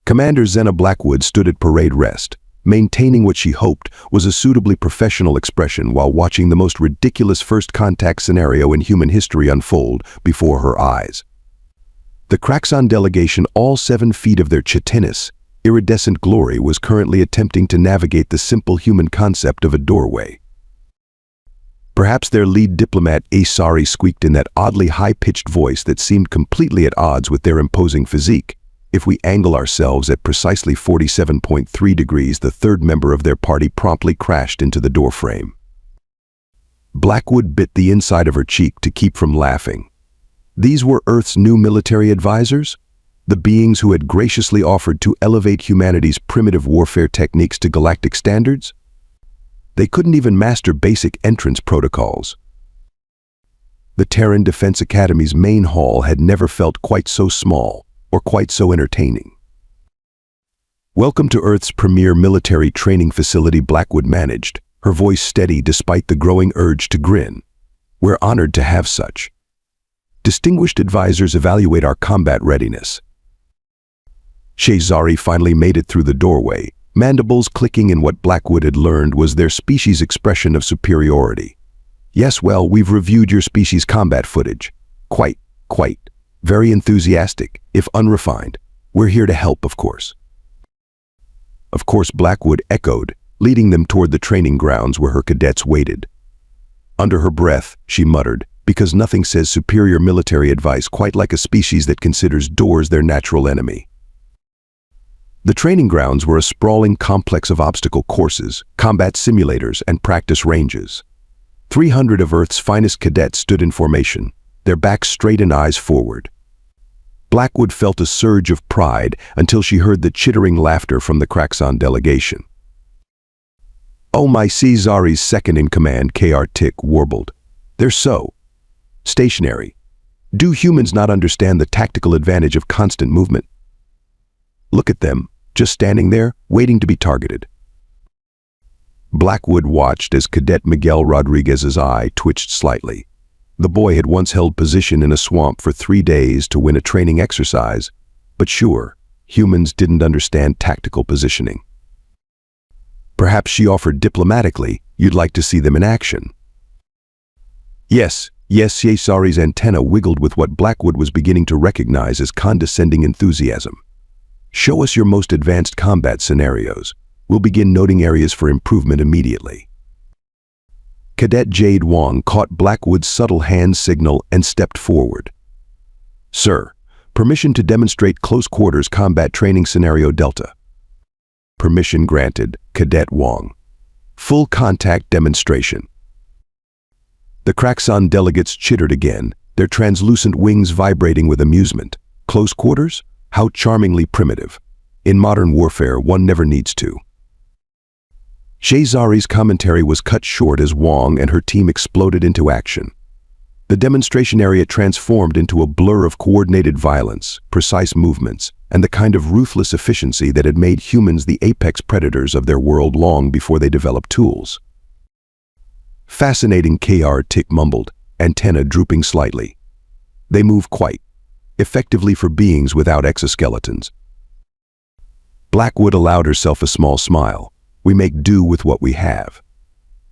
Commander Zena Blackwood stood at parade rest, maintaining what she hoped was a suitably professional expression while watching the most ridiculous first contact scenario in human history unfold before her eyes. The Kraxon delegation, all 7 feet of their chitinous, iridescent glory, was currently attempting to navigate the simple human concept of a doorway. Perhaps their lead diplomat Asari squeaked in that oddly high-pitched voice that seemed completely at odds with their imposing physique. If we angle ourselves at precisely 47.3 degrees, the third member of their party promptly crashed into the doorframe. Blackwood bit the inside of her cheek to keep from laughing. These were Earth's new military advisors? The beings who had graciously offered to elevate humanity's primitive warfare techniques to galactic standards? They couldn't even master basic entrance protocols. The Terran Defense Academy's main hall had never felt quite so small or quite so entertaining. "Welcome to Earth's premier military training facility," Blackwood managed, her voice steady despite the growing urge to grin. "We're honored to have such distinguished advisors evaluate our combat readiness." Shazari finally made it through the doorway, mandibles clicking in what Blackwood had learned was their species' expression of superiority. "Yes, well, we've reviewed your species' combat footage. Quite. Very enthusiastic, if unrefined. We're here to help, of course." "Of course," Blackwood echoed, leading them toward the training grounds where her cadets waited. Under her breath, she muttered, "Because nothing says superior military advice quite like a species that considers doors their natural enemy." The training grounds were a sprawling complex of obstacle courses, combat simulators, and practice ranges. 300 of Earth's finest cadets stood in formation, their backs straight and eyes forward. Blackwood felt a surge of pride until she heard the chittering laughter from the Kraxon delegation. "Oh my," Zari's second-in-command, Kr Tick, warbled. "They're so stationary. Do humans not understand the tactical advantage of constant movement? Look at them, just standing there, waiting to be targeted." Blackwood watched as Cadet Miguel Rodriguez's eye twitched slightly. The boy had once held position in a swamp for 3 days to win a training exercise, but sure, humans didn't understand tactical positioning. Perhaps she offered diplomatically, "You'd like to see them in action." Yes, Zari's antenna wiggled with what Blackwood was beginning to recognize as condescending enthusiasm. "Show us your most advanced combat scenarios. We'll begin noting areas for improvement immediately." Cadet Jade Wong caught Blackwood's subtle hand signal and stepped forward. "Sir, permission to demonstrate close-quarters combat training scenario Delta." "Permission granted, Cadet Wong. Full contact demonstration." The Kraxon delegates chittered again, their translucent wings vibrating with amusement. "Close quarters? How charmingly primitive. In modern warfare, one never needs to." Shazari's commentary was cut short as Wong and her team exploded into action. The demonstration area transformed into a blur of coordinated violence, precise movements, and the kind of ruthless efficiency that had made humans the apex predators of their world long before they developed tools. "Fascinating," Kr Tick mumbled, antenna drooping slightly. "They move quite effectively for beings without exoskeletons." Blackwood allowed herself a small smile. "We make do with what we have.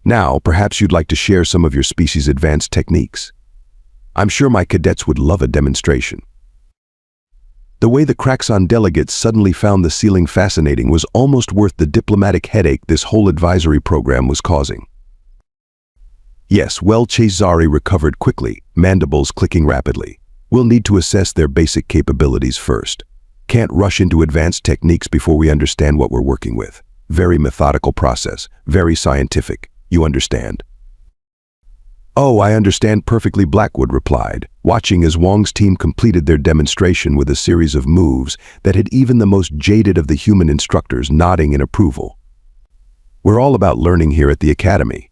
Now, perhaps you'd like to share some of your species' advanced techniques. I'm sure my cadets would love a demonstration." The way the Kraxon delegates suddenly found the ceiling fascinating was almost worth the diplomatic headache this whole advisory program was causing. "Yes, well," Shazari recovered quickly, mandibles clicking rapidly. "We'll need to assess their basic capabilities first. Can't rush into advanced techniques before we understand what we're working with. Very methodical process, very scientific, you understand?" "Oh, I understand perfectly," Blackwood replied, watching as Wong's team completed their demonstration with a series of moves that had even the most jaded of the human instructors nodding in approval. "We're all about learning here at the Academy.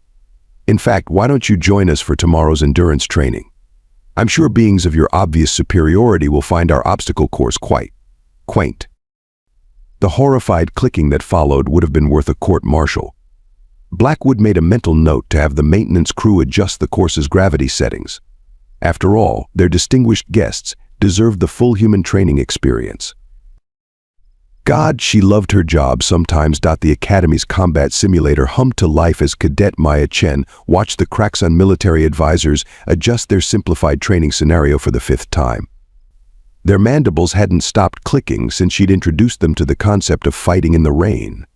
In fact, why don't you join us for tomorrow's endurance training? I'm sure beings of your obvious superiority will find our obstacle course quite quaint." The horrified clicking that followed would have been worth a court-martial. Blackwood made a mental note to have the maintenance crew adjust the course's gravity settings. After all, their distinguished guests deserved the full human training experience. God, she loved her job sometimes. The Academy's combat simulator hummed to life as Cadet Maya Chen watched the Craxon military advisors adjust their simplified training scenario for the 5th time. Their mandibles hadn't stopped clicking since she'd introduced them to the concept of fighting in the rain.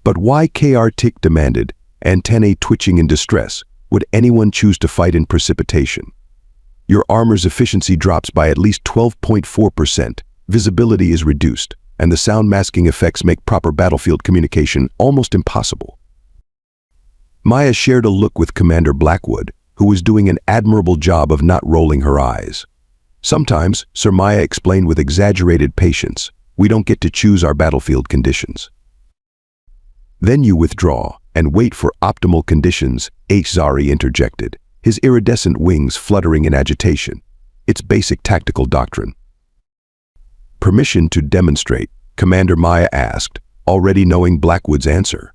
But why, Tick demanded, antennae twitching in distress, would anyone choose to fight in precipitation? Your armor's efficiency drops by at least 12.4%, visibility is reduced, and the sound masking effects make proper battlefield communication almost impossible. Maya shared a look with Commander Blackwood, who was doing an admirable job of not rolling her eyes. Sometimes, Sir Maya explained with exaggerated patience, we don't get to choose our battlefield conditions. Then you withdraw and wait for optimal conditions, HFY interjected, his iridescent wings fluttering in agitation. It's basic tactical doctrine. Permission to demonstrate, Commander Maya asked, already knowing Blackwood's answer.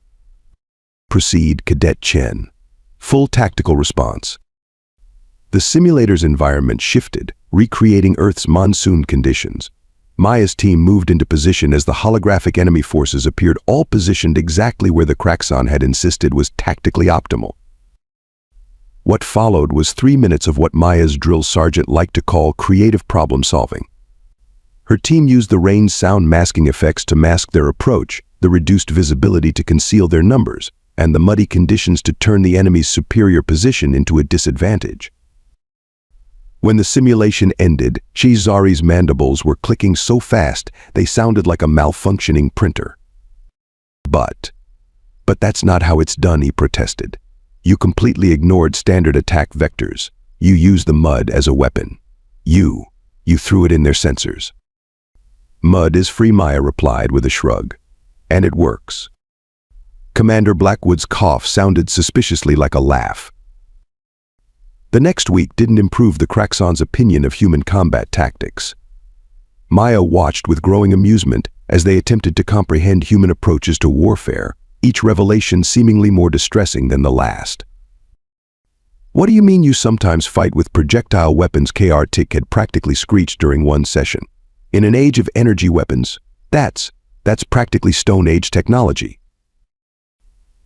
Proceed, Cadet Chen. Full tactical response. The simulator's environment shifted, recreating Earth's monsoon conditions. Maya's team moved into position as the holographic enemy forces appeared, all positioned exactly where the Craxon had insisted was tactically optimal. What followed was 3 minutes of what Maya's drill sergeant liked to call creative problem solving. Her team used the rain's sound masking effects to mask their approach, the reduced visibility to conceal their numbers, and the muddy conditions to turn the enemy's superior position into a disadvantage. When the simulation ended, Shizari's mandibles were clicking so fast they sounded like a malfunctioning printer. But that's not how it's done, he protested. You completely ignored standard attack vectors. You used the mud as a weapon. You threw it in their sensors. Mud is free, Maya replied with a shrug. And it works. Commander Blackwood's cough sounded suspiciously like a laugh. The next week didn't improve the Craxon's opinion of human combat tactics. Maya watched with growing amusement as they attempted to comprehend human approaches to warfare, each revelation seemingly more distressing than the last. What do you mean you sometimes fight with projectile weapons? Tick had practically screeched during one session. In an age of energy weapons, that's practically Stone Age technology.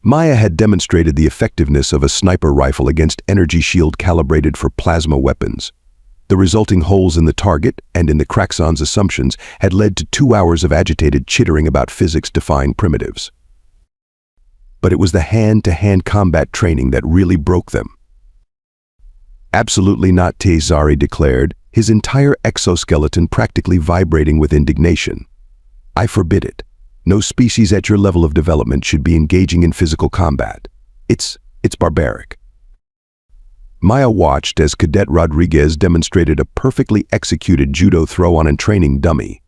Maya had demonstrated the effectiveness of a sniper rifle against energy shield calibrated for plasma weapons. The resulting holes in the target and in the Craxon's assumptions had led to 2 hours of agitated chittering about physics-defined primitives. But it was the hand-to-hand combat training that really broke them. Absolutely not, Zari declared, his entire exoskeleton practically vibrating with indignation. I forbid it. No species at your level of development should be engaging in physical combat. It's barbaric. Maya watched as Cadet Rodriguez demonstrated a perfectly executed judo throw on a training dummy.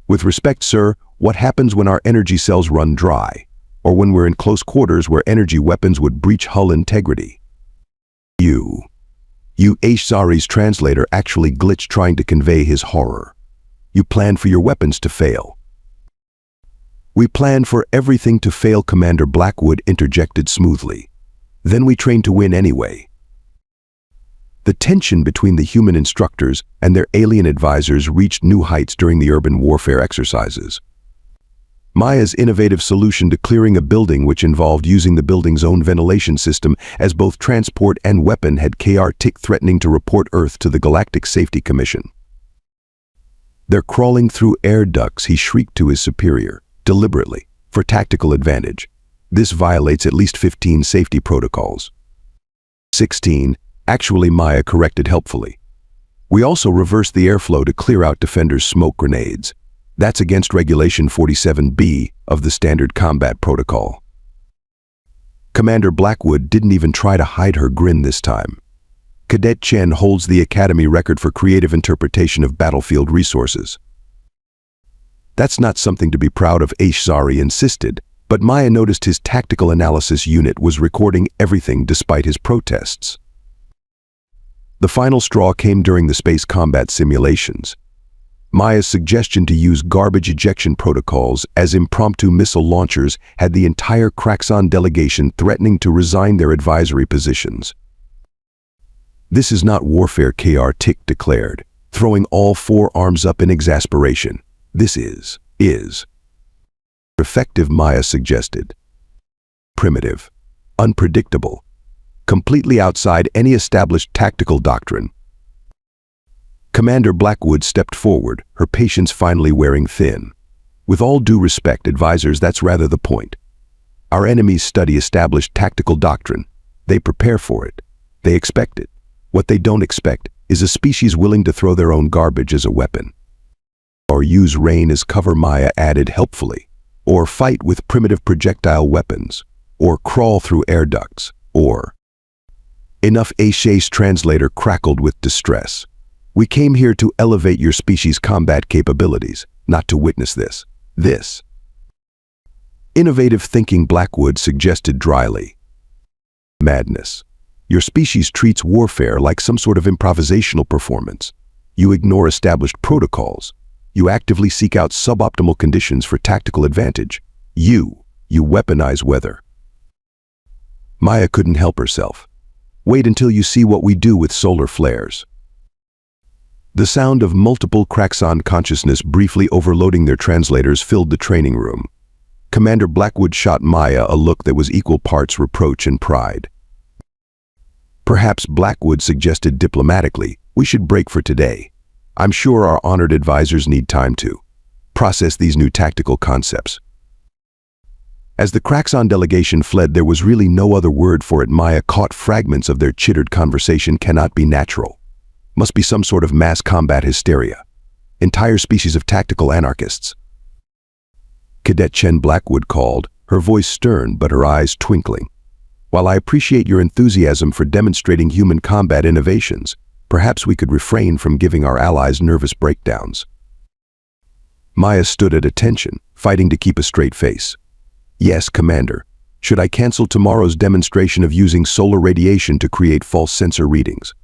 With respect, sir, what happens when our energy cells run dry? Or when we're in close quarters where energy weapons would breach hull integrity? You Zari's translator actually glitched trying to convey his horror. You planned for your weapons to fail. We planned for everything to fail, Commander Blackwood interjected smoothly. Then we trained to win anyway. The tension between the human instructors and their alien advisors reached new heights during the urban warfare exercises. Maya's innovative solution to clearing a building, which involved using the building's own ventilation system as both transport and weapon, had Tick threatening to report Earth to the Galactic Safety Commission. They're crawling through air ducts, he shrieked to his superior. Deliberately, for tactical advantage. This violates at least 15 safety protocols. 16, actually, Maya corrected helpfully. We also reversed the airflow to clear out defenders' smoke grenades. That's against Regulation 47B of the Standard Combat Protocol. Commander Blackwood didn't even try to hide her grin this time. Cadet Chen holds the Academy record for creative interpretation of battlefield resources. That's not something to be proud of, Zari insisted, but Maya noticed his tactical analysis unit was recording everything despite his protests. The final straw came during the space combat simulations. Maya's suggestion to use garbage ejection protocols as impromptu missile launchers had the entire Craxon delegation threatening to resign their advisory positions. This is not warfare, Tick declared, throwing all 4 arms up in exasperation. This is is effective, Maya suggested. Primitive, unpredictable, completely outside any established tactical doctrine. Commander Blackwood stepped forward, her patience finally wearing thin. With all due respect, advisors, that's rather the point. Our enemies study established tactical doctrine. They prepare for it. They expect it. What they don't expect is a species willing to throw their own garbage as a weapon. Or use rain as cover, Maya added helpfully. Or fight with primitive projectile weapons. Or crawl through air ducts. Or... Enough, HFY's translator crackled with distress. We came here to elevate your species' combat capabilities, not to witness this. Innovative thinking, Blackwood suggested dryly. Madness. Your species treats warfare like some sort of improvisational performance. You ignore established protocols. You actively seek out suboptimal conditions for tactical advantage. You weaponize weather. Maya couldn't help herself. Wait until you see what we do with solar flares. The sound of multiple cracks on consciousness briefly overloading their translators filled the training room. Commander Blackwood shot Maya a look that was equal parts reproach and pride. Perhaps, Blackwood suggested diplomatically, we should break for today. I'm sure our honored advisors need time to process these new tactical concepts. As the Craxon delegation fled, there was really no other word for it. Maya caught fragments of their chittered conversation. Cannot be natural. Must be some sort of mass combat hysteria. Entire species of tactical anarchists. Cadet Chen, Blackwood called, her voice stern but her eyes twinkling. While I appreciate your enthusiasm for demonstrating human combat innovations, perhaps we could refrain from giving our allies nervous breakdowns. Maya stood at attention, fighting to keep a straight face. Yes, Commander. Should I cancel tomorrow's demonstration of using solar radiation to create false sensor readings?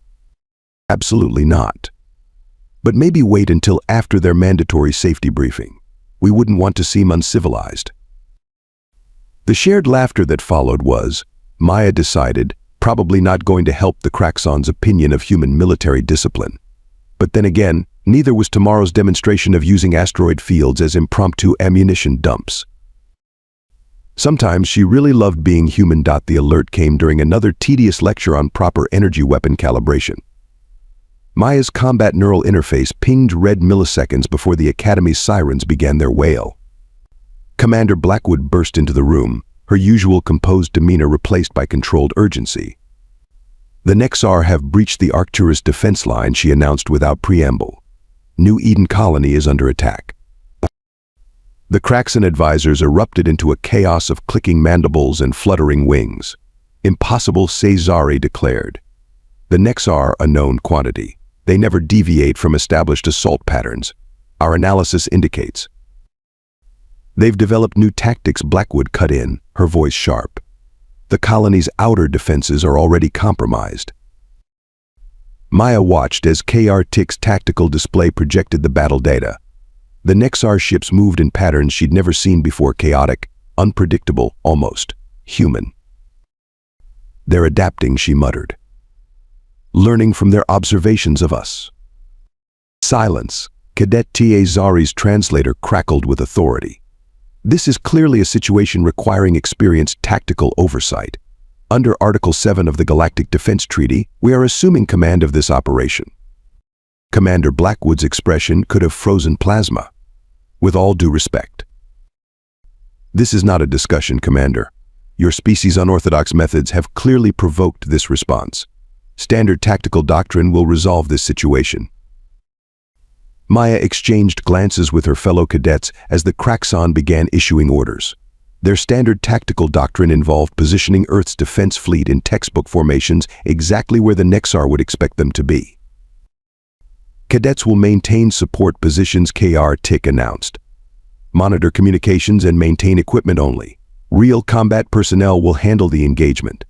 Absolutely not. But maybe wait until after their mandatory safety briefing. We wouldn't want to seem uncivilized. The shared laughter that followed was, Maya decided, probably not going to help the Craxon's opinion of human military discipline. But then again, neither was tomorrow's demonstration of using asteroid fields as impromptu ammunition dumps. Sometimes she really loved being human. The alert came during another tedious lecture on proper energy weapon calibration. Maya's combat neural interface pinged red milliseconds before the Academy's sirens began their wail. Commander Blackwood burst into the room, her usual composed demeanor replaced by controlled urgency. The Nexar have breached the Arcturus defense line, she announced without preamble. New Eden colony is under attack. The Craxon advisors erupted into a chaos of clicking mandibles and fluttering wings. Impossible, Cesare declared. The Nexar a known quantity. They never deviate from established assault patterns. Our analysis indicates. They've developed new tactics, Blackwood cut in, her voice sharp. The colony's outer defenses are already compromised. Maya watched as KR-TIC's tactical display projected the battle data. The Nexar ships moved in patterns she'd never seen before, chaotic, unpredictable, almost human. They're adapting, she muttered. Learning from their observations of us. Silence. Cadet Zari's translator crackled with authority. This is clearly a situation requiring experienced tactical oversight. Under Article 7 of the Galactic Defense Treaty, we are assuming command of this operation. Commander Blackwood's expression could have frozen plasma. With all due respect. This is not a discussion, Commander. Your species' unorthodox methods have clearly provoked this response. Standard tactical doctrine will resolve this situation. Maya exchanged glances with her fellow cadets as the Craxon began issuing orders. Their standard tactical doctrine involved positioning Earth's defense fleet in textbook formations exactly where the Nexar would expect them to be. Cadets will maintain support positions, KR-TIC announced. Monitor communications and maintain equipment only. Real combat personnel will handle the engagement.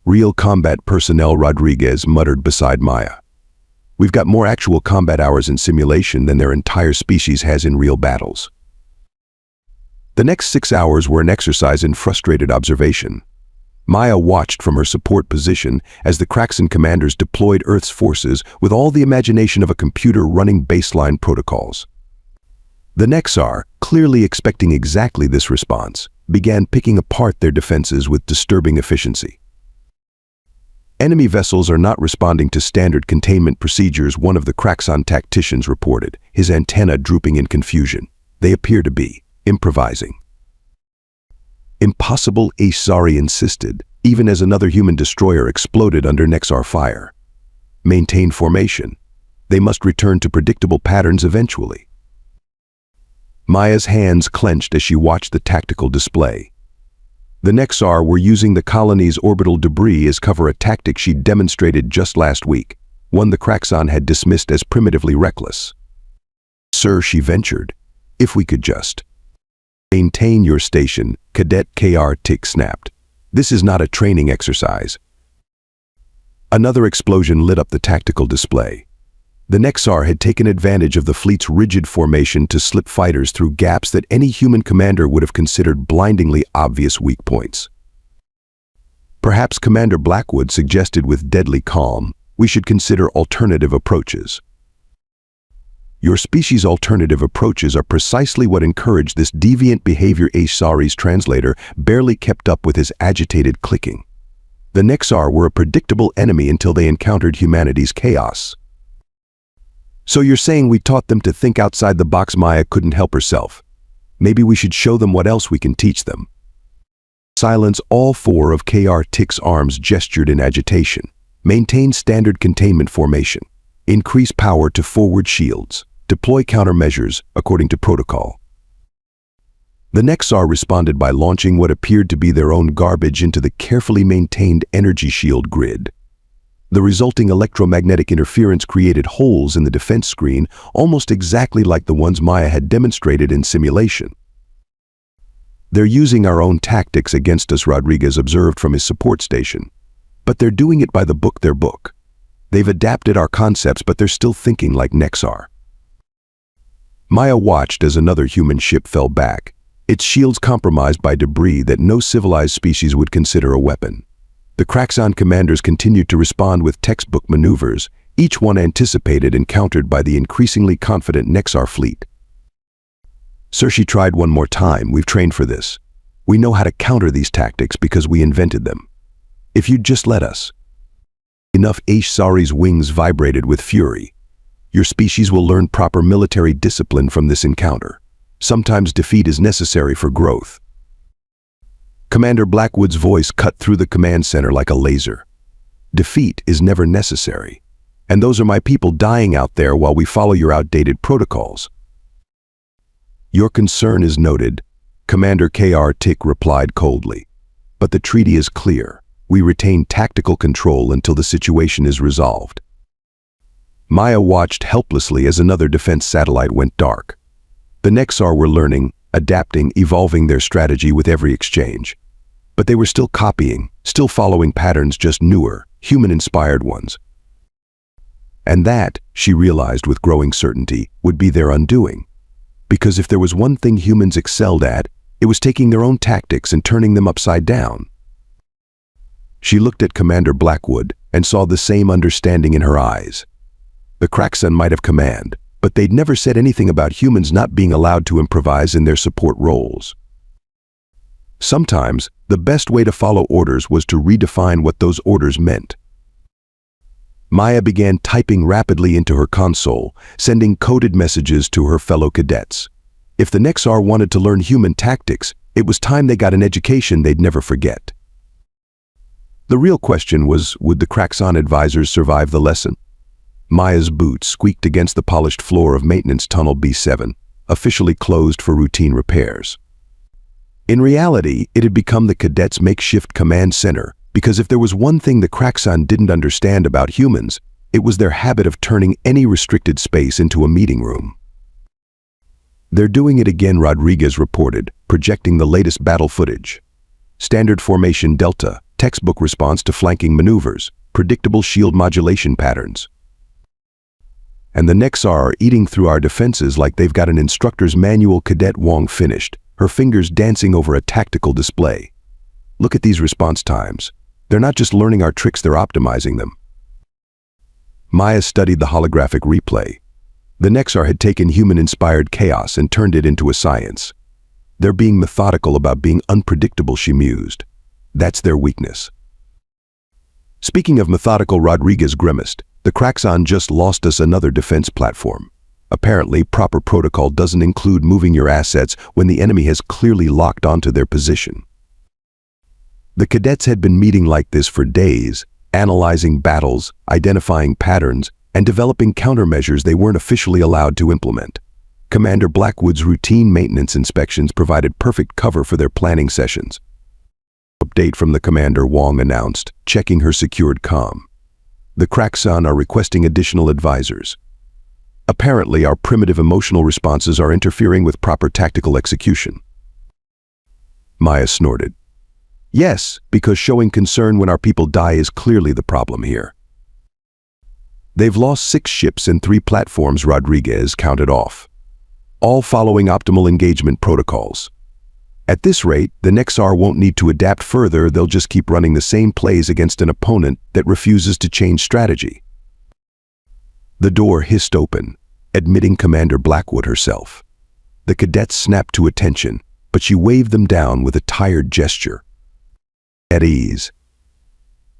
Real combat personnel, Rodriguez muttered beside Maya. We've got more actual combat hours in simulation than their entire species has in real battles. The next 6 hours were an exercise in frustrated observation. Maya watched from her support position as the Craxon commanders deployed Earth's forces with all the imagination of a computer running baseline protocols. The Nexar, clearly expecting exactly this response, began picking apart their defenses with disturbing efficiency. Enemy vessels are not responding to standard containment procedures, one of the Kraxon tacticians reported, his antenna drooping in confusion. They appear to be improvising. Impossible, HFY insisted, even as another human destroyer exploded under Nexar fire. Maintain formation. They must return to predictable patterns eventually. Maya's hands clenched as she watched the tactical display. The Nexar were using the colony's orbital debris as cover, a tactic she'd demonstrated just last week, one the Kraxon had dismissed as primitively reckless. "Sir," she ventured, "if we could just maintain your station," Cadet KR Tick snapped. "This is not a training exercise." Another explosion lit up the tactical display. The Nexar had taken advantage of the fleet's rigid formation to slip fighters through gaps that any human commander would have considered blindingly obvious weak points. Perhaps Commander Blackwood suggested with deadly calm, "We should consider alternative approaches." "Your species' alternative approaches are precisely what encouraged this deviant behavior," HFY's translator barely kept up with his agitated clicking. The Nexar were a predictable enemy until they encountered humanity's chaos. "So you're saying we taught them to think outside the box?" Maya couldn't help herself. "Maybe we should show them what else we can teach them." Silence. All four of KR Tick's arms gestured in agitation. "Maintain standard containment formation. Increase power to forward shields. Deploy countermeasures according to protocol." The Nexar responded by launching what appeared to be their own garbage into the carefully maintained energy shield grid. The resulting electromagnetic interference created holes in the defense screen, almost exactly like the ones Maya had demonstrated in simulation. "They're using our own tactics against us," Rodriguez observed from his support station. "But they're doing it by the book, their book. They've adapted our concepts, but they're still thinking like Nexar." Maya watched as another human ship fell back, its shields compromised by debris that no civilized species would consider a weapon. The Kraxon commanders continued to respond with textbook maneuvers, each one anticipated and countered by the increasingly confident Nexar fleet. "Sir," she tried one more time, "we've trained for this. We know how to counter these tactics because we invented them. If you'd just let us." Enough. HFY's wings vibrated with fury. "Your species will learn proper military discipline from this encounter. Sometimes defeat is necessary for growth." Commander Blackwood's voice cut through the command center like a laser. "Defeat is never necessary. And those are my people dying out there while we follow your outdated protocols." "Your concern is noted," Commander KR Tick replied coldly. "But the treaty is clear. We retain tactical control until the situation is resolved." Maya watched helplessly as another defense satellite went dark. The Nexar were learning, adapting, evolving their strategy with every exchange. But they were still copying, still following patterns, just newer, human-inspired ones. And that, she realized with growing certainty, would be their undoing. Because if there was one thing humans excelled at, it was taking their own tactics and turning them upside down. She looked at Commander Blackwood and saw the same understanding in her eyes. The Kraxon might have command, but they'd never said anything about humans not being allowed to improvise in their support roles. Sometimes, the best way to follow orders was to redefine what those orders meant. Maya began typing rapidly into her console, sending coded messages to her fellow cadets. If the Nexar wanted to learn human tactics, it was time they got an education they'd never forget. The real question was, would the Kraxon advisors survive the lesson? Maya's boots squeaked against the polished floor of Maintenance Tunnel B7, officially closed for routine repairs. In reality, it had become the cadets' makeshift command center, because if there was one thing the Kraxon didn't understand about humans, it was their habit of turning any restricted space into a meeting room. "They're doing it again," Rodriguez reported, projecting the latest battle footage. "Standard formation Delta, textbook response to flanking maneuvers, predictable shield modulation patterns. And the Nexar are eating through our defenses like they've got an instructor's manual." Cadet Wong finished, her fingers dancing over a tactical display. "Look at these response times. They're not just learning our tricks, they're optimizing them." Maya studied the holographic replay. The Nexar had taken human-inspired chaos and turned it into a science. They're being methodical about being unpredictable, she mused. That's their weakness. Speaking of methodical, Rodriguez grimaced. The Kraxon just lost us another defense platform. Apparently, proper protocol doesn't include moving your assets when the enemy has clearly locked onto their position. The cadets had been meeting like this for days, analyzing battles, identifying patterns, and developing countermeasures they weren't officially allowed to implement. Commander Blackwood's routine maintenance inspections provided perfect cover for their planning sessions. Update from the commander, Wong announced, checking her secured comm. The Kraxon are requesting additional advisors. Apparently, our primitive emotional responses are interfering with proper tactical execution. Maya snorted. Yes, because showing concern when our people die is clearly the problem here. They've lost 6 ships and 3 platforms, Rodriguez counted off, all following optimal engagement protocols. At this rate, the Nexar won't need to adapt further, they'll just keep running the same plays against an opponent that refuses to change strategy. The door hissed open, admitting Commander Blackwood herself. The cadets snapped to attention, but she waved them down with a tired gesture. At ease.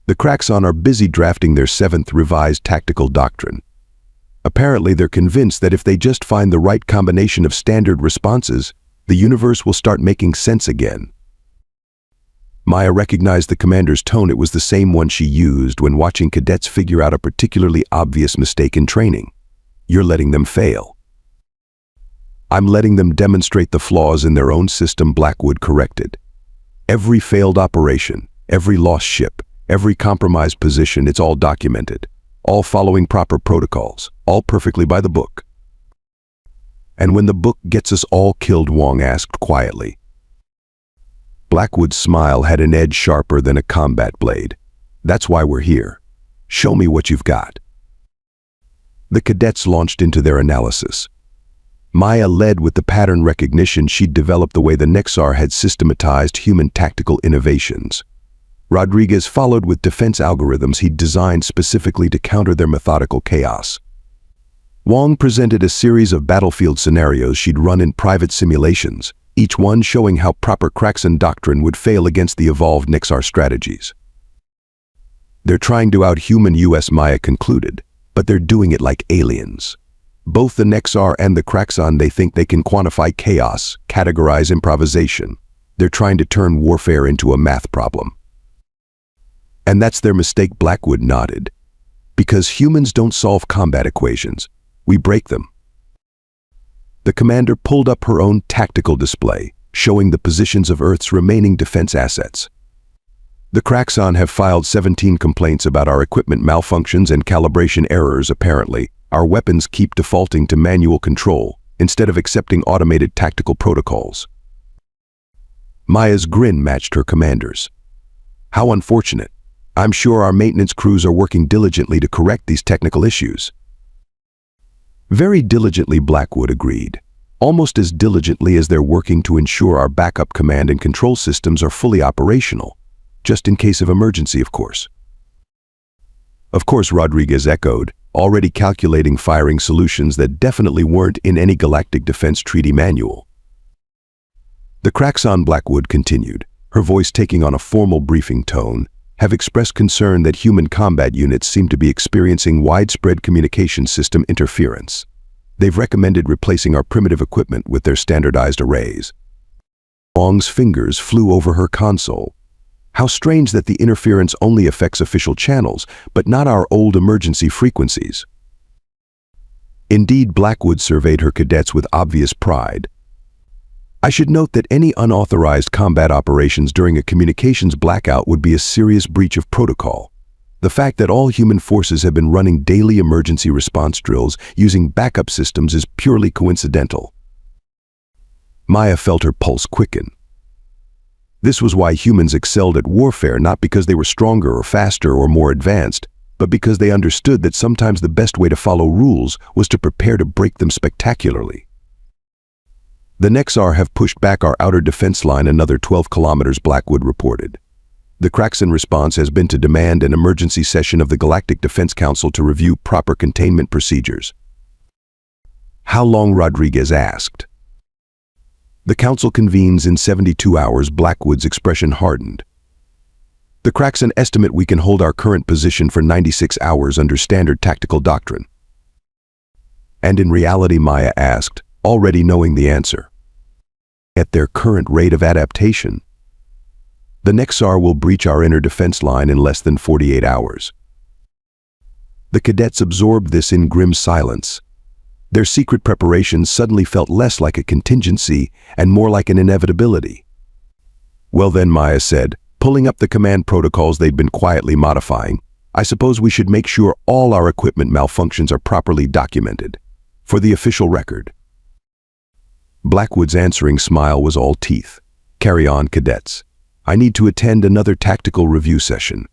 The Kraxon are busy drafting their 7th revised tactical doctrine. Apparently, they're convinced that if they just find the right combination of standard responses, the universe will start making sense again. Maya recognized the commander's tone. It was the same one she used when watching cadets figure out a particularly obvious mistake in training. You're letting them fail. I'm letting them demonstrate the flaws in their own system, Blackwood corrected. Every failed operation, every lost ship, every compromised position, it's all documented, all following proper protocols, all perfectly by the book. And when the book gets us all killed, Wong asked quietly. Blackwood's smile had an edge sharper than a combat blade. That's why we're here. Show me what you've got. The cadets launched into their analysis. Maya led with the pattern recognition she'd developed the way the Nexar had systematized human tactical innovations. Rodriguez followed with defense algorithms he'd designed specifically to counter their methodical chaos. Wong presented a series of battlefield scenarios she'd run in private simulations, each one showing how proper Kraxon doctrine would fail against the evolved Nexar strategies. They're trying to out-human us, Maya concluded, but they're doing it like aliens. Both the Nexar and the Kraxon, they think they can quantify chaos, categorize improvisation. They're trying to turn warfare into a math problem. And that's their mistake, Blackwood nodded. Because humans don't solve combat equations. We break them. The commander pulled up her own tactical display, showing the positions of Earth's remaining defense assets. The Kraxon have filed 17 complaints about our equipment malfunctions and calibration errors. Apparently, our weapons keep defaulting to manual control instead of accepting automated tactical protocols. Maya's grin matched her commander's. How unfortunate. I'm sure our maintenance crews are working diligently to correct these technical issues. Very diligently, Blackwood agreed. Almost as diligently as they're working to ensure our backup command and control systems are fully operational. Just in case of emergency, of course. Of course, Rodriguez echoed, already calculating firing solutions that definitely weren't in any Galactic Defense Treaty manual. The Kraxon, Blackwood continued, her voice taking on a formal briefing tone, have expressed concern that human combat units seem to be experiencing widespread communication system interference. They've recommended replacing our primitive equipment with their standardized arrays. Wong's fingers flew over her console. How strange that the interference only affects official channels, but not our old emergency frequencies. Indeed, Blackwood surveyed her cadets with obvious pride. I should note that any unauthorized combat operations during a communications blackout would be a serious breach of protocol. The fact that all human forces have been running daily emergency response drills using backup systems is purely coincidental. Maya felt her pulse quicken. This was why humans excelled at warfare, not because they were stronger or faster or more advanced, but because they understood that sometimes the best way to follow rules was to prepare to break them spectacularly. The Nexar have pushed back our outer defense line another 12 kilometers, Blackwood reported. The Kraxon response has been to demand an emergency session of the Galactic Defense Council to review proper containment procedures. How long? Rodriguez asked. The council convenes in 72 hours. Blackwood's expression hardened. The cracks an estimate we can hold our current position for 96 hours under standard tactical doctrine. And in reality, Maya asked, already knowing the answer. At their current rate of adaptation, the Nexar will breach our inner defense line in less than 48 hours. The cadets absorbed this in grim silence. Their secret preparations suddenly felt less like a contingency and more like an inevitability. Well then, Maya said, pulling up the command protocols they'd been quietly modifying, I suppose we should make sure all our equipment malfunctions are properly documented, for the official record. Blackwood's answering smile was all teeth. Carry on, cadets. I need to attend another tactical review session.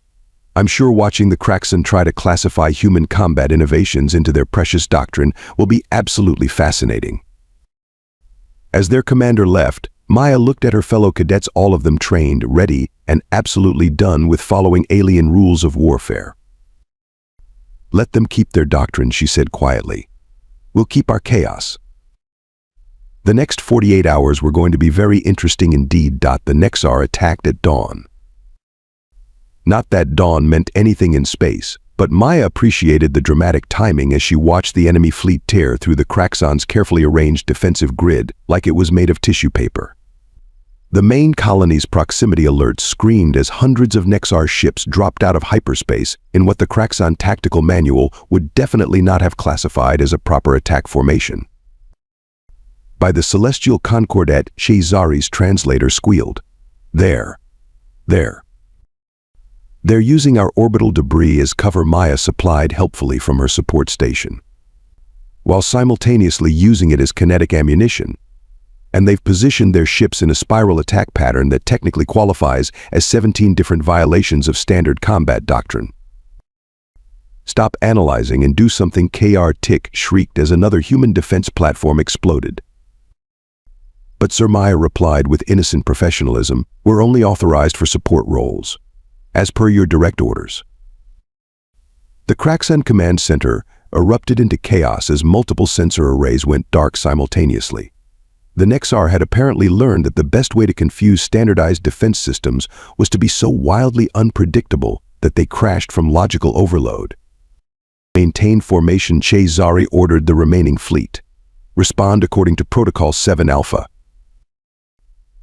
I'm sure watching the Kraxan try to classify human combat innovations into their precious doctrine will be absolutely fascinating. As their commander left, Maya looked at her fellow cadets, all of them trained, ready, and absolutely done with following alien rules of warfare. Let them keep their doctrine, she said quietly. We'll keep our chaos. The next 48 hours were going to be very interesting indeed. The Nexar attacked at dawn. Not that dawn meant anything in space, but Maya appreciated the dramatic timing as she watched the enemy fleet tear through the Kraxan's carefully arranged defensive grid like it was made of tissue paper. The main colony's proximity alerts screamed as hundreds of Nexar ships dropped out of hyperspace in what the Kraxan tactical manual would definitely not have classified as a proper attack formation. By the celestial concordat, Shazari's translator squealed. There. They're using our orbital debris as cover, Maya supplied helpfully from her support station, while simultaneously using it as kinetic ammunition. And they've positioned their ships in a spiral attack pattern that technically qualifies as 17 different violations of standard combat doctrine. Stop analyzing and do something, Kr Tick shrieked as another human defense platform exploded. But Sir, Maya replied with innocent professionalism, we're only authorized for support roles, as per your direct orders. The Kraxan command center erupted into chaos as multiple sensor arrays went dark simultaneously. The Nexar had apparently learned that the best way to confuse standardized defense systems was to be so wildly unpredictable that they crashed from logical overload. Maintain formation, Shazari ordered the remaining fleet. Respond according to Protocol 7 Alpha.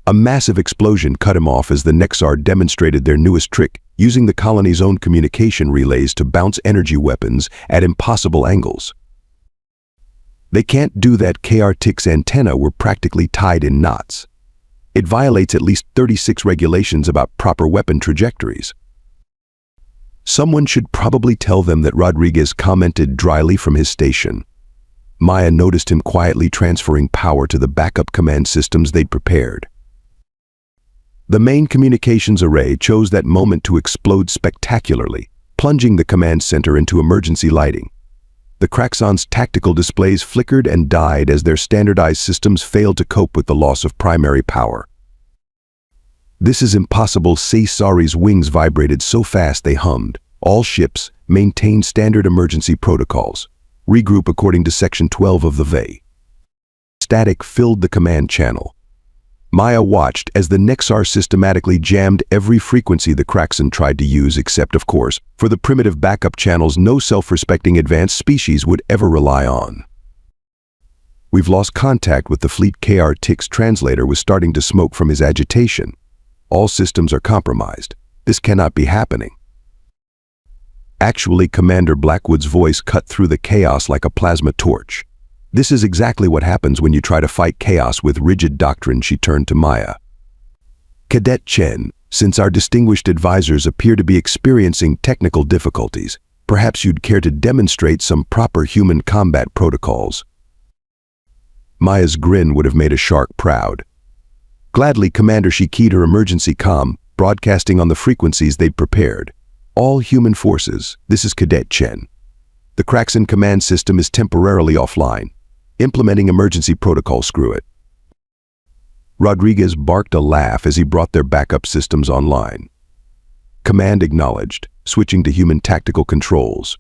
A massive explosion cut him off as the Nexar demonstrated their newest trick, using the colony's own communication relays to bounce energy weapons at impossible angles. They can't do that. Kr Tick's antenna were practically tied in knots. It violates at least 36 regulations about proper weapon trajectories. Someone should probably tell them that, Rodriguez commented dryly from his station. Maya noticed him quietly transferring power to the backup command systems they'd prepared. The main communications array chose that moment to explode spectacularly, plunging the command center into emergency lighting. The Kraxan's tactical displays flickered and died as their standardized systems failed to cope with the loss of primary power. This is impossible. Shazari's wings vibrated so fast they hummed. All ships maintain standard emergency protocols. Regroup according to Section 12 of the VE. Static filled the command channel. Maya watched as the Nexar systematically jammed every frequency the Kraxan tried to use, except, of course, for the primitive backup channels no self-respecting advanced species would ever rely on. We've lost contact with the fleet. Kr Tick's translator was starting to smoke from his agitation. All systems are compromised. This cannot be happening. Actually, Commander Blackwood's voice cut through the chaos like a plasma torch. This is exactly what happens when you try to fight chaos with rigid doctrine. She turned to Maya. Cadet Chen, since our distinguished advisors appear to be experiencing technical difficulties, perhaps you'd care to demonstrate some proper human combat protocols. Maya's grin would have made a shark proud. Gladly, Commander. She keyed her emergency comm, broadcasting on the frequencies they'd prepared. All human forces, this is Cadet Chen. The Kraxan command system is temporarily offline. Implementing emergency protocol. Screw it. Rodriguez barked a laugh as he brought their backup systems online. Command acknowledged, switching to human tactical controls.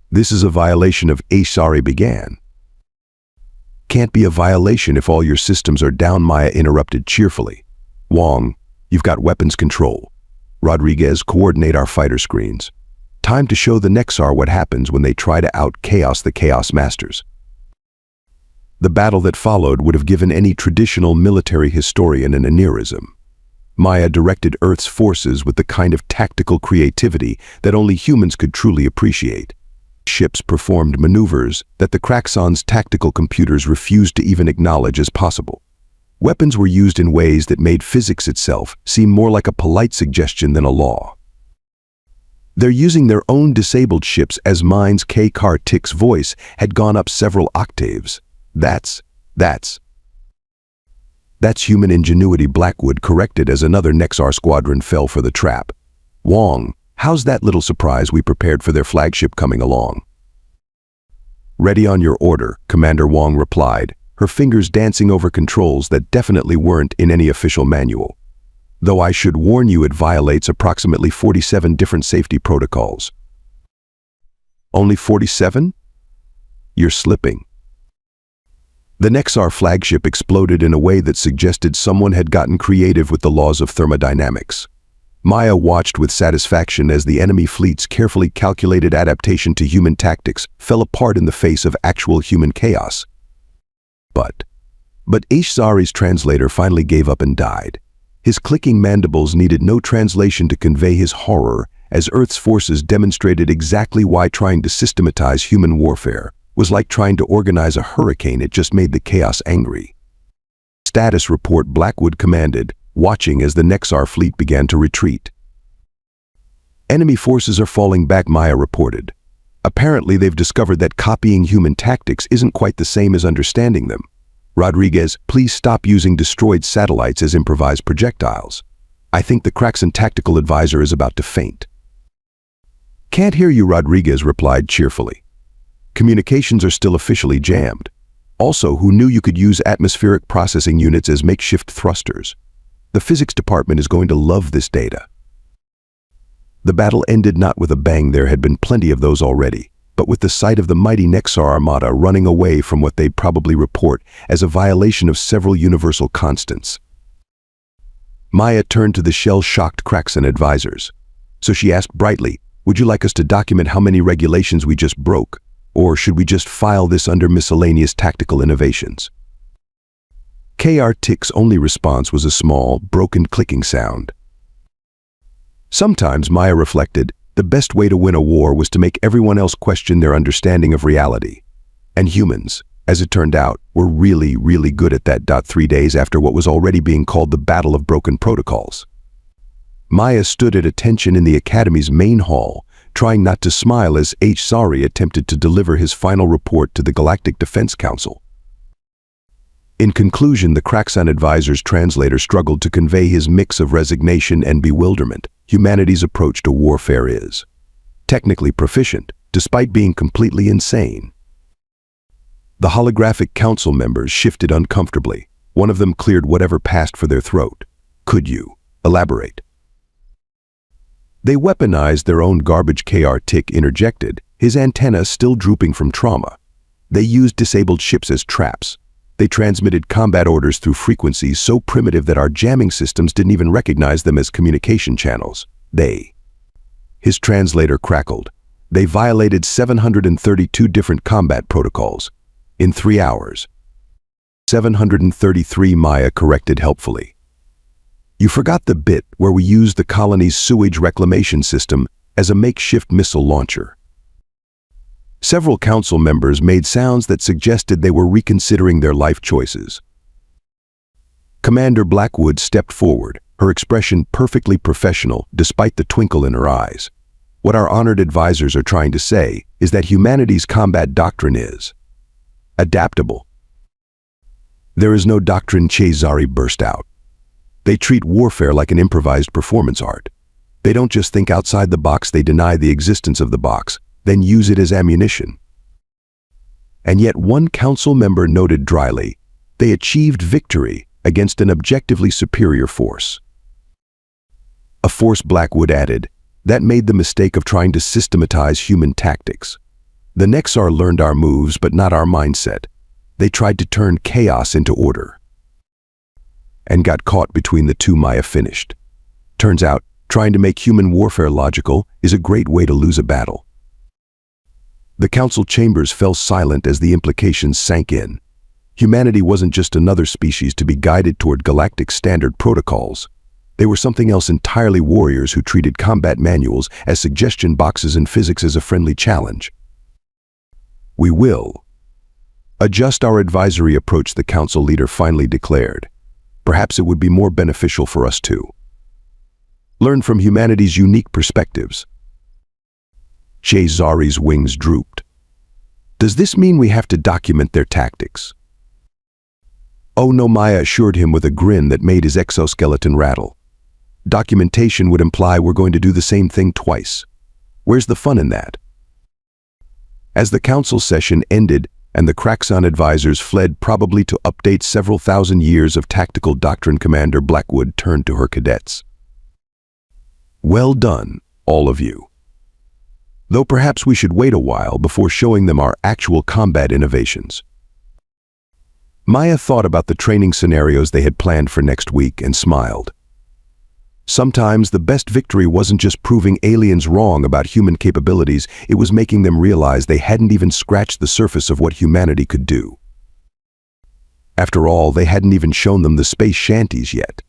This is a violation of HFY began. can't be a violation if all your systems are down, Maya interrupted cheerfully. Wong, you've got weapons control. Rodriguez, coordinate our fighter screens. Time to show the Nexar what happens when they try to out-chaos the Chaos Masters. The battle that followed would have given any traditional military historian an aneurysm. Maya directed Earth's forces with the kind of tactical creativity that only humans could truly appreciate. Ships performed maneuvers that the Kraxon's tactical computers refused to even acknowledge as possible. Weapons were used in ways that made physics itself seem more like a polite suggestion than a law. They're using their own disabled ships as Mine's K-Car-Tick's voice had gone up several octaves. That's human ingenuity, Blackwood corrected as another Nexar squadron fell for the trap. Wong, how's that little surprise we prepared for their flagship coming along? Ready on your order, Commander Wong replied, her fingers dancing over controls that definitely weren't in any official manual. Though I should warn you, it violates approximately 47 different safety protocols. Only 47? You're slipping. The Nexar flagship exploded in a way that suggested someone had gotten creative with the laws of thermodynamics. Maya watched with satisfaction as the enemy fleet's carefully calculated adaptation to human tactics fell apart in the face of actual human chaos. But Ishzari's translator finally gave up and died. His clicking mandibles needed no translation to convey his horror as Earth's forces demonstrated exactly why trying to systematize human warfare was like trying to organize a hurricane. It just made the chaos angry. Status report, Blackwood commanded, watching as the Nexar fleet began to retreat. Enemy forces are falling back, Maya reported. Apparently they've discovered that copying human tactics isn't quite the same as understanding them. Rodriguez, please stop using destroyed satellites as improvised projectiles. I think the Kraxon tactical advisor is about to faint. Can't hear you, Rodriguez replied cheerfully. Communications are still officially jammed. Also, who knew you could use atmospheric processing units as makeshift thrusters? The physics department is going to love this data. The battle ended not with a bang. There had been plenty of those already, but with the sight of the mighty Nexar armada running away from what they'd probably report as a violation of several universal constants. Maya turned to the shell-shocked Kraxon advisors. So she asked brightly, would you like us to document how many regulations we just broke? Or should we just file this under miscellaneous tactical innovations? KR-Tick's only response was a small, broken clicking sound. Sometimes, Maya reflected, the best way to win a war was to make everyone else question their understanding of reality. And humans, as it turned out, were really, really good at that. 3 days after what was already being called the Battle of Broken Protocols. Maya stood at attention in the Academy's main hall, trying not to smile as Ishzari attempted to deliver his final report to the Galactic Defense Council. In conclusion, the Kraxon advisor's translator struggled to convey his mix of resignation and bewilderment. Humanity's approach to warfare is technically proficient, despite being completely insane. The holographic council members shifted uncomfortably. One of them cleared whatever passed for their throat. Could you elaborate? They weaponized their own garbage. KR-Tick interjected, his antenna still drooping from trauma. They used disabled ships as traps. They transmitted combat orders through frequencies so primitive that our jamming systems didn't even recognize them as communication channels. His translator crackled. They violated 732 different combat protocols. In 3 hours. 733, Maya corrected helpfully. You forgot the bit where we used the colony's sewage reclamation system as a makeshift missile launcher. Several council members made sounds that suggested they were reconsidering their life choices. Commander Blackwood stepped forward, her expression perfectly professional despite the twinkle in her eyes. What our honored advisors are trying to say is that humanity's combat doctrine is adaptable. There is no doctrine, Ishzari burst out. They treat warfare like an improvised performance art. They don't just think outside the box, they deny the existence of the box, then use it as ammunition. And yet one council member noted dryly, they achieved victory against an objectively superior force. A force, Blackwood added, that made the mistake of trying to systematize human tactics. The Nexar learned our moves but not our mindset. They tried to turn chaos into order and got caught between the two. Maya finished. Turns out, trying to make human warfare logical is a great way to lose a battle. The council chambers fell silent as the implications sank in. Humanity wasn't just another species to be guided toward galactic standard protocols. They were something else entirely, warriors who treated combat manuals as suggestion boxes and physics as a friendly challenge. We will adjust our advisory approach, the council leader finally declared. Perhaps it would be more beneficial for us to learn from humanity's unique perspectives. Zari's wings drooped. Does this mean we have to document their tactics? Oh no, Maya assured him with a grin that made his exoskeleton rattle. Documentation would imply we're going to do the same thing twice. Where's the fun in that? As the council session ended and the Kraxon advisors fled, probably to update several thousand years of tactical doctrine, Commander Blackwood turned to her cadets. Well done, all of you. Though perhaps we should wait a while before showing them our actual combat innovations. Maya thought about the training scenarios they had planned for next week and smiled. Sometimes the best victory wasn't just proving aliens wrong about human capabilities, it was making them realize they hadn't even scratched the surface of what humanity could do. After all, they hadn't even shown them the space shanties yet.